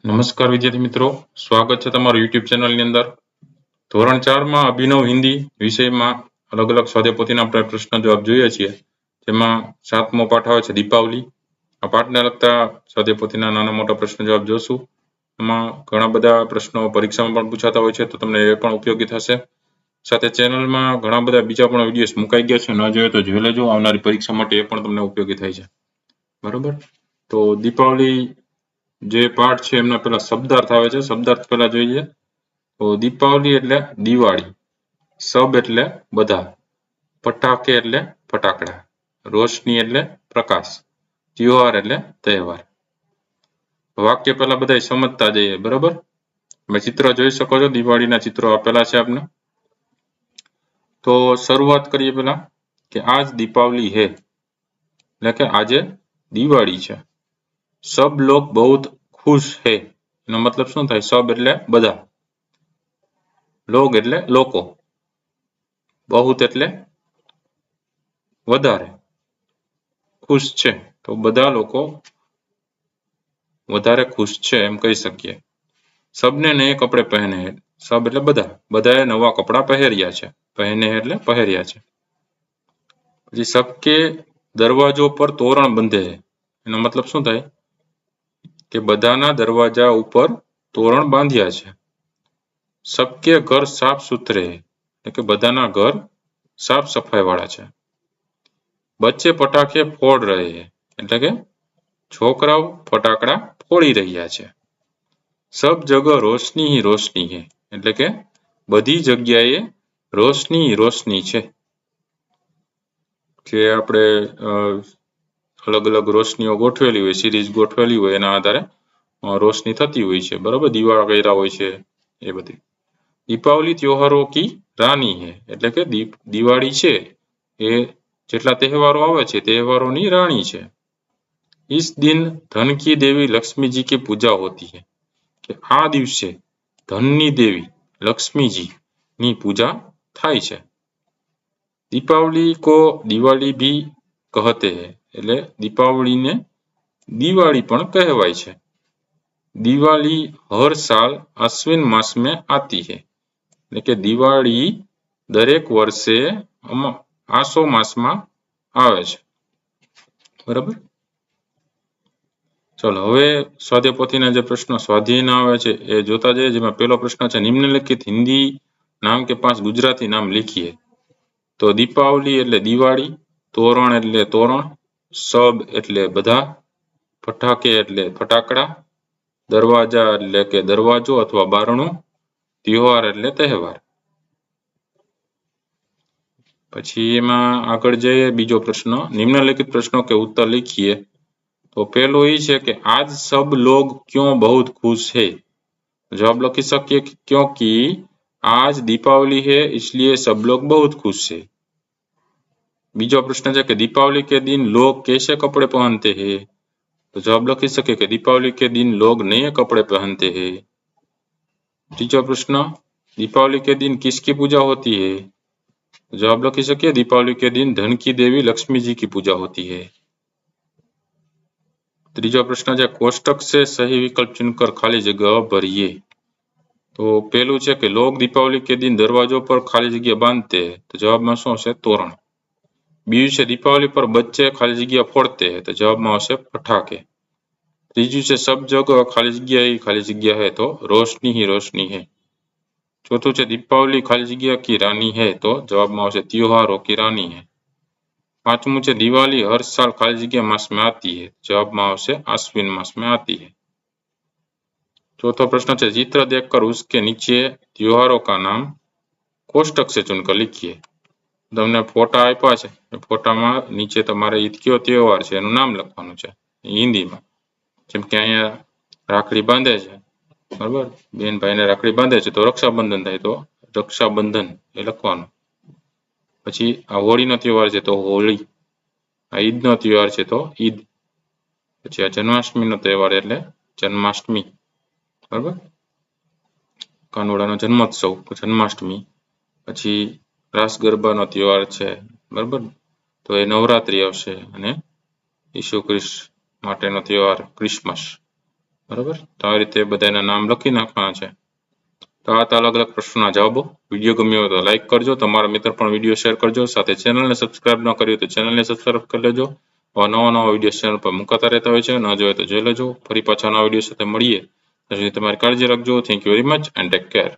નમસ્કાર વિદ્યાર્થી મિત્રો, સ્વાગત છે તમારું યુટ્યુબ ચેનલની અંદર. ધોરણ 4 માં અભિનવ હિન્દી વિષયમાં અલગ અલગ સ્વાધ્યાયપોથીના આપણે પ્રશ્ન જવાબ જોઈએ છીએ. જેમાં 7મો પાઠ આવે છે દીપાવલી. આ પાઠને લગતા સ્વાધ્યાયપોથીના નાના મોટા પ્રશ્ન જવાબ જોશું. એમાં ઘણા બધા પ્રશ્નો પરીક્ષામાં પણ પૂછાતા હોય છે, તો તમને એ પણ ઉપયોગી થશે. સાથે ચેનલમાં ઘણા બધા બીજા પણ વિડીયોઝ મુકાઈ ગયા છે, ન જોઈએ તો જોઈ લેજો. આવનારી પરીક્ષા માટે એ પણ તમને ઉપયોગી થાય છે. બરોબર, તો દીપાવલી જે પાઠ છે એમના પેલા શબ્દાર્થ આવે છે. શબ્દાર્થ પહેલા જોઈએ તો દીપાવલી એટલે દિવાળી, સબ એટલે બધા, પટાકે એટલે ફટાકડા, રોશની એટલે પ્રકાશ, ત્યોહાર એટલે તહેવાર. વાક્ય પહેલા બધા સમજતા જઈએ. બરોબર, તમે ચિત્ર જોઈ શકો છો, દિવાળીના ચિત્રો આપેલા છે આપને. તો શરૂઆત કરીએ પેલા કે આજ દીપાવલી હે, એટલે કે આજે દિવાળી છે. સબ લોગ બહુત ખુશ હે, એનો મતલબ શું થાય? સબ એટલે બધા, લોગ એટલે લોકો, બહુત એટલે વધારે, ખુશ છે તો બધા લોકો વધારે ખુશ છે એમ કહી શકીએ. સબને નए કપડે પહેને હે, સબ એટલે બધા, બધાએ નવા કપડા પહેર્યા છે. પહેને એટલે પહેર્યા છે. પછી સબકે દરવાજો પર તોરણ બંધે હે, એનો મતલબ શું થાય? કે બધાના દરવાજા ઉપર તોરણ બાંધ્યા છે. સબકે ઘર સાફ સુથરે હે, એટલે કે બધાના ઘર સાફ સફાઈ વાળા છે. બચ્ચે પટાખે ફોડ રહે હે, એટલે કે છોકરાઓ ફટાકડા ફોડી રહ્યા છે. સબ જગહ રોશની હી રોશની હે, એટલે કે બધી જગ્યાએ રોશની રોશની છે. જે આપણે અલગ અલગ રોશનીઓ ગોઠવેલી હોય, સિરીઝ ગોઠવેલી હોય, એના આધારે રોશની થતી હોય છે. બરોબર, દિવાળા કર્યા હોય છે એ બધી. દીપાવલી ત્યોહારો કી રાની હે, એટલે કે દિવાળી છે એ જેટલા તહેવારો આવે છે તહેવારોની રાણી છે. इस दिन धन की देवी लक्ष्मी जी की पूजा होती है, કે આ દિવસે ધનની દેવી લક્ષ્મીજી ની પૂજા થાય છે. દીપાવલી કો દિવાળી ભી કહતે હૈ, એટલે દીપાવલીને દિવાળી પણ કહેવાય છે. દિવાળી હર સાલ અશ્વિન માસ में आती है, એટલે કે દિવાળી દરેક વર્ષે આસો માસમાં આવે છે. બરાબર, ચલો હવે સ્વાધ્યાયપોથીના જે પ્રશ્નો સ્વાધ્યાયના આવે છે એ જોતા જઈએ. જેમાં પહેલો પ્રશ્ન છે, નિમ્નલિખિત હિન્દી નામ કે 5 ગુજરાતી નામ લીખીએ. તો દીપાવલી એટલે દિવાળી, તોરણ એટલે તોરણ, સબ એટલે બધા, ફટાકે એટલે ફટાકડા, દરવાજા એટલે કે દરવાજો અથવા બારણું, ત્યોહાર એટલે તહેવાર. પછી એમાં આગળ જઈએ. બીજો પ્રશ્ન, નિમ્નલિખિત प्रश्नों के उत्तर लिखिए. तो पहलो ये है कि आज सब लोग क्यों बहुत खुश है. जवाब लखी सकिए क्योंकि आज दीपावली है इसलिए सब लोग बहुत खुश है. बीजो प्रश्न है कि दीपावली के दिन लोग कैसे कपड़े पहनते हैं. तो जवाब लखी सके कि दीपावली के दिन लोग नए कपड़े पहनते हैं. तीजो प्रश्न, दीपावली के दिन किसकी पूजा होती है. जवाब लखी सके दीपावली के दिन धन की देवी लक्ष्मी जी की पूजा होती है. ત્રીજો પ્રશ્ન છે, કોષ્ટક से सही विकल्प चुनकर खाली जगह भरिए. तो पहलू है कि लोग दीपावली के दिन दरवाजों पर खाली जगह बांधते हैं. तो जवाब में शू है? तोरण. बीजू है दीपावली पर बच्चे खाली जगह फोड़ते हैं. तो जवाब में आवशे फटाके. तीजू है सब जगह खाली जगह है. तो रोशनी ही रोशनी है. चौथुं है दीपावली खाली जगह की रानी है. तो जवाब में आवशे त्योहारों की रानी है. पांचमू है दिवाली हर साल खाली जगह मास में आती है. जवाब में आवशे आश्विन मास में आती है. चौथा प्रश्न है, चित्र देखकर उसके नीचे त्योहारों का नाम कोष्टक से चुनकर लिखिए. तमने फोटा आप्या छे, फोटा में नीचे तमारे कयो त्योहार छे एनुं नाम लखवानुं छे हिंदी में. जेम के अहींया राखड़ी बांधे छे, बराबर, बेन भाई ने राखड़ी बांधे छे तो रक्षाबंधन थाय, तो रक्षाबंधन ए लखवानुं. पछी आ होळीनो त्योहार छे तो होळी, आ ईदनो त्योहार छे तो ईद. पछी आ जन्माष्टमीनो तहेवार एटले जन्माष्टमी. बराबर, कानुड़ानो जन्मोत्सव जन्माष्टमी. पछी रास गरबानो तहेवार छे. बराबर, तो ए नवरात्रि आवशे. अने ईसु ख्रिस्त माटेनो तहेवार क्रिसमस. બરાબર, તો આ રીતે બધાના નામ લખી નાખવાના છે. તો આ હતા અલગ અલગ પ્રશ્નોના જવાબો. વિડીયો ગમ્યો હોય તો લાઈક કરજો, તમારા મિત્ર પણ વિડીયો શેર કરજો, સાથે ચેનલને સબસ્ક્રાઇબ ન કરી હોય તો ચેનલને સબસ્ક્રાઇબ કરી લેજો. નવા વિડીયો ચેનલ પર મુકાતા રહેતા હોય છે, ન જોઈએ તો જોઈ લેજો. ફરી પાછા નવા વિડીયો સાથે મળીએ. તમારી કાળજી રાખજો. Thank you very much and take care.